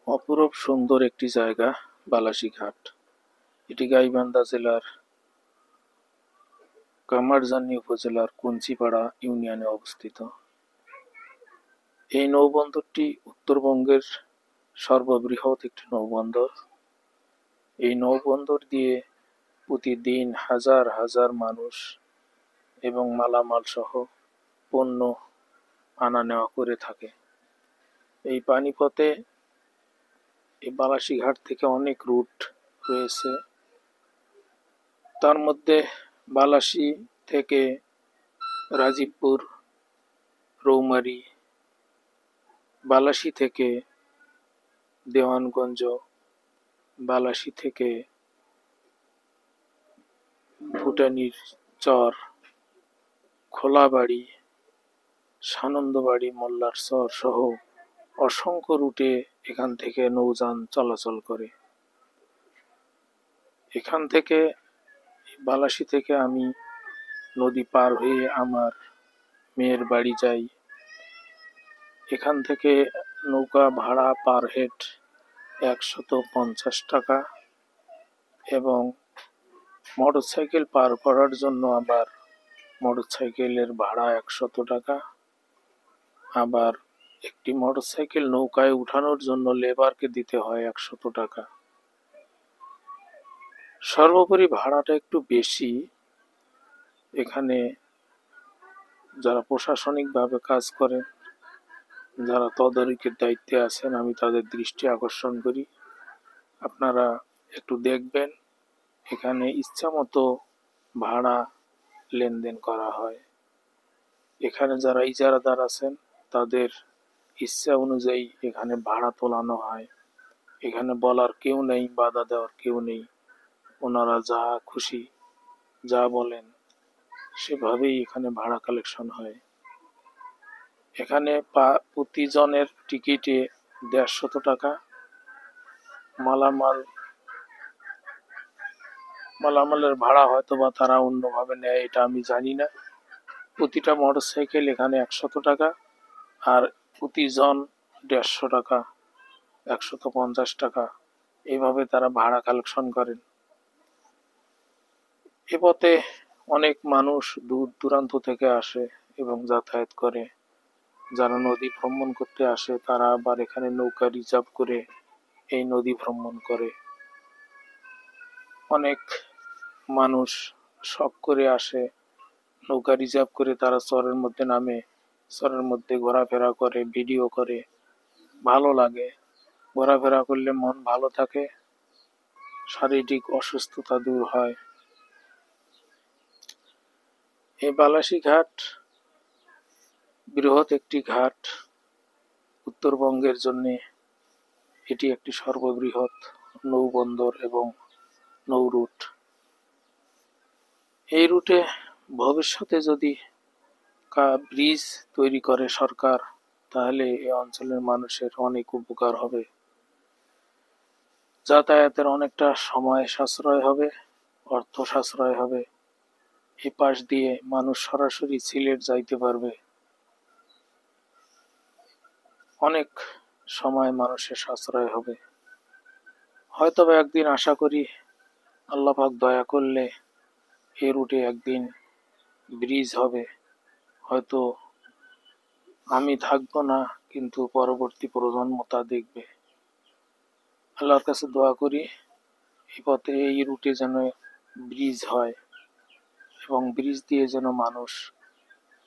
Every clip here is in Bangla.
অপরূপ সুন্দর একটি জায়গা বালাসীঘাট। এটি গাইবান্ধা জেলার কামারজানি উপজেলার কুঞ্চিপাড়া ইউনিয়নে অবস্থিত। এই নৌবন্দরটি উত্তরবঙ্গের সর্ববৃহৎ একটি নৌবন্দর। এই নৌবন্দর দিয়ে প্রতিদিন হাজার হাজার মানুষ এবং মালামাল সহ পণ্য আনা নেওয়া করে থাকে। এই পানিপথে এই বালাসীঘাট থেকে অনেক রুট রয়েছে। তার মধ্যে বালাসী থেকে রাজীবপুর, রৌমারী, বালাসী থেকে দেওয়ানগঞ্জ, বালাসী থেকে ভুটানির চর, খোলাবাড়ি, সানন্দবাড়ি, মোল্লার চর সহ অসংখ্য রুটে এখান থেকে নৌযান চলাচল করে। এখান থেকে বালাসী থেকে আমি নদী পার হয়ে আমার মেয়ের বাড়ি যাই। এখান থেকে নৌকা ভাড়া পার হেড ১৫০ টাকা এবং মোটরসাইকেল পার করার জন্য আবার মোটরসাইকেলের ভাড়া ১০০ টাকা। আবার একটি মোটরসাইকেল নৌকায় উঠানোর জন্য লেবারকে দিতে হয় ১০০ টাকা। সর্বোপরি ভাড়াটা একটু বেশি। এখানে যারা প্রশাসনিকভাবে কাজ করেন, যারা তদারকির দায়িত্বে আছেন, আমি তাদের দৃষ্টি আকর্ষণ করি, আপনারা একটু দেখবেন। এখানে ইচ্ছামতো ভাড়া লেনদেন করা হয়। এখানে যারা ইজারাদার আছেন তাদের ইচ্ছা অনুযায়ী এখানে ভাড়া তোলানো হয়। এখানে বলার কেউ নেই, বাধা দেওয়ার কেউ নেই। ওনারা যা খুশি যা বলেন সেভাবেই এখানে ভাড়া কালেকশন হয়। এখানে প্রতিজনের টিকিটে ১৫০ টাকা। মালামালের ভাড়া হয়তো বা তারা অন্যভাবে নেয়, এটা আমি জানি না। প্রতিটা মোটরসাইকেল এখানে ১০০ টাকা আর প্রতিজন ১৫০ টাকা, ১৫০ টাকা, এইভাবে তারা ভাড়া কালেকশন করেন। এ পথে অনেক মানুষ দূর দূরান্ত থেকে আসে এবং যাতায়াত করে। যারা নদী ভ্রমণ করতে আসে তারা আবার এখানে নৌকা রিজার্ভ করে এই নদী ভ্রমণ করে। অনেক মানুষ শখ করে আসে, নৌকা রিজার্ভ করে তারা চরের মধ্যে নামে, চরের মধ্যে ঘোরাফেরা করে, ভিডিও করে। ভালো লাগে। ঘোরাফেরা করলে মন ভালো থাকে, শারীরিক অসুস্থতা দূর হয়। এই বালাসী ঘাট বৃহৎ একটি ঘাট। উত্তরবঙ্গের জন্য এটি একটি সর্ববৃহৎ নৌবন্দর এবং নৌ রুট। এই রুটে ভবিষ্যতে যদি ব্রিজ তৈরি করে সরকার, তাহলে এই অঞ্চলের মানুষের অনেক উপকার হবে। যাতায়াতের অনেকটা সময় সাশ্রয় হবে, অর্থ সাশ্রয় হবে। এই পাশ দিয়ে মানুষ সরাসরি সিলেট যাইতে পারবে। অনেক সময় মানুষের সাশ্রয় হবে। হয়তো বা একদিন আশা করি আল্লাহ পাক দয়া করলে এই রুটে একদিন ব্রিজ হবে। হয়তো আমি থাকবো না, কিন্তু পরবর্তী প্রজন্ম তা দেখবে। আল্লাহর কাছে দোয়া করি এই পথে, এই রুটে যেন ব্রিজ হয় এবং ব্রিজ দিয়ে যেন মানুষ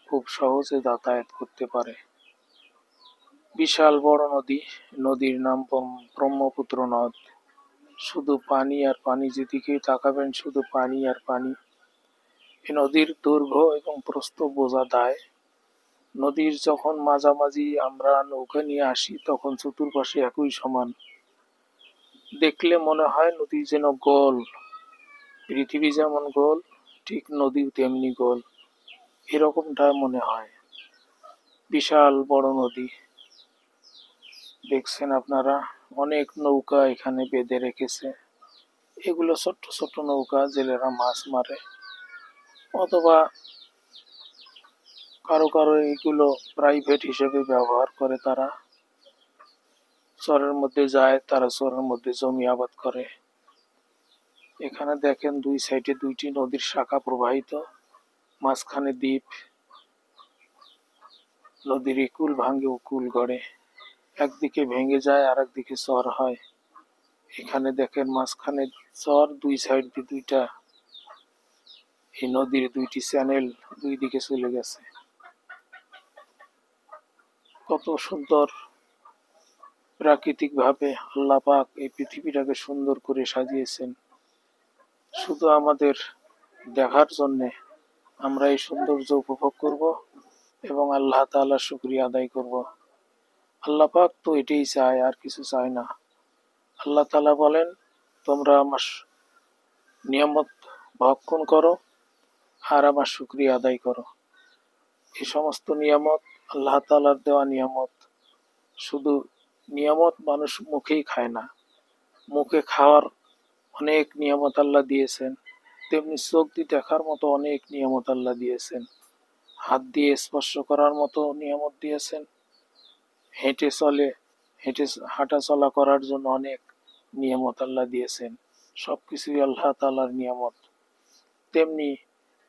খুব সহজে যাতায়াত করতে পারে। বিশাল বড় নদী, নদীর নাম ব্রহ্মপুত্র নদ। শুধু পানি আর পানি, যেদিকেই তাকাবেন শুধু পানি আর পানি। এই নদীর দৈর্ঘ্য এবং প্রস্থ বোঝা দায়। নদীর যখন মাঝামাঝি আমরা নৌকা নিয়ে আসি তখন চতুর্পাশে একই সমান। দেখলে মনে হয় নদী যেন গোল। পৃথিবী যেমন গোল, ঠিক নদীও তেমনি গোল, এরকমটা মনে হয়। বিশাল বড় নদী। দেখছেন আপনারা, অনেক নৌকা এখানে বেঁধে রেখেছে। এগুলো ছোট্ট ছোট্ট নৌকা, জেলেরা মাছ মারে, অথবা কারো কারো এগুলো প্রাইভেট হিসেবে ব্যবহার করে তারা। চরের মধ্যে যায়, তারা চরের মধ্যে জমি আবাদ করে। এখানে দেখেন দুই সাইডে দুইটি নদীর শাখা প্রবাহিত, মাঝখানে দ্বীপ। নদীর একুল ভাঙে উকুল গড়ে, একদিকে ভেঙে যায় আর একদিকে চর হয়। এখানে দেখেন মাঝখানে চর, দুই সাইড দিয়ে দুইটা এই নদীর দুইটি চ্যানেল দুই দিকে চলে গেছে। কত সুন্দর প্রাকৃতিক ভাবে আল্লাহ পাক এই পৃথিবীটাকে সুন্দর করে সাজিয়েছেন, শুধু আমাদের দেখার জন্যে। আমরা এই সৌন্দর্য উপভোগ করব এবং আল্লাহ তাআলার শুকরিয়া আদায় করব। আল্লাহ পাক তো এটাই চায়, আর কিছু চায় না। আল্লাহ তাআলা বলেন, তোমরা আমার নিয়ামত ভক্ষণ করো আর আমার শুকরিয়া আদায় করো। এই সমস্ত নিয়ামত আল্লাহ তাআলার দেওয়া নিয়ামত। শুধু নিয়ামত মানুষ মুখেই খায় না, মুখে খাওয়ার অনেক নিয়ামত আল্লাহ দিয়েছেন, তেমনি চোখ দিয়ে দেখার মতো অনেক নিয়ামত আল্লাহ দিয়েছেন, হাত দিয়ে স্পর্শ করার মতো নিয়ামত দিয়েছেন, হেঁটে চলে হেঁটে হাঁটা চলা করার জন্য অনেক নিয়ামত আল্লাহ দিয়েছেন। সবকিছুই আল্লাহ তাআলার নিয়ামত। তেমনি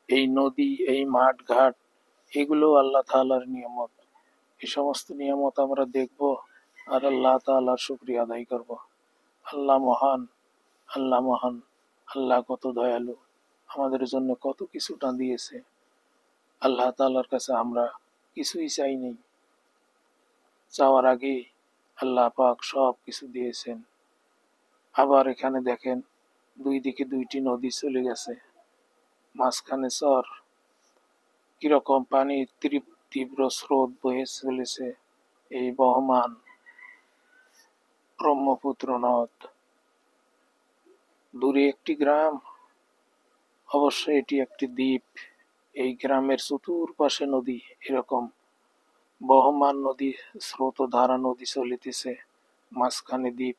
এই নদী, এই মাঠ ঘাট, এগুলো আল্লাহ তাআলার নিয়ামত। এই সমস্ত নিয়ামত আমরা দেখব আর আল্লাহ তাআলার শুকরিয়া আদায় করব। আল্লাহ মহান, আল্লাহ মহান, আল্লাহ কত দয়ালু, আমাদের জন্য কত কিছু না দিয়েছে। আল্লাহ তাআলার কাছে আমরা কিছুই চাইনি, চাওয়ার আগে আল্লাহ পাক সব কিছু দিয়েছেন। আবার এখানে দেখেন দুই দিকে দুইটি নদী চলে গেছে, মাঝখানে চর। কিরকম পানির তীব্র স্রোত বয়ে চলেছে এই বহমান ব্রহ্মপুত্র নদ। দূরে একটি গ্রাম, অবশ্যই এটি একটি দ্বীপ। এই গ্রামের চতুর্পাশে নদী, এরকম বহমান নদী, স্রোতধারা নদী চলিতেছে, মাঝখানে দ্বীপ।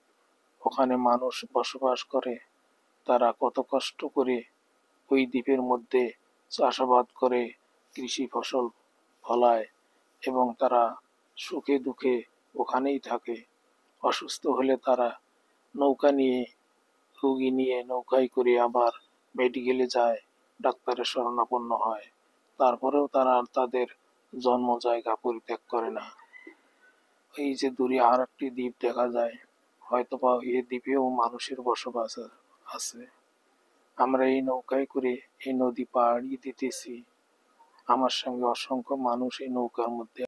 ওখানে মানুষ বসবাস করে, তারা কত কষ্ট করে ওই দ্বীপের মধ্যে চাষাবাদ করে কৃষি ফসল ফলায় এবং তারা সুখে দুঃখে ওখানেই থাকে। অসুস্থ হলে তারা নৌকা নিয়ে, রুগী নিয়ে নৌকায় করে আবার মেডিকেলে যায়, ডাক্তারের শরণাপন্ন হয়। তারপরেও তারা তাদের জন্ম জায়গা পরিত্যাগ করে না। এই যে দূরে আর একটি দ্বীপ দেখা যায়, হয়তোবা এই দ্বীপেও মানুষের বসবাস আছে। আমরা এই নৌকায় করে এই নদী পাড়ি দিতেছি, আমার সঙ্গে অসংখ্য মানুষ এই নৌকার মধ্যে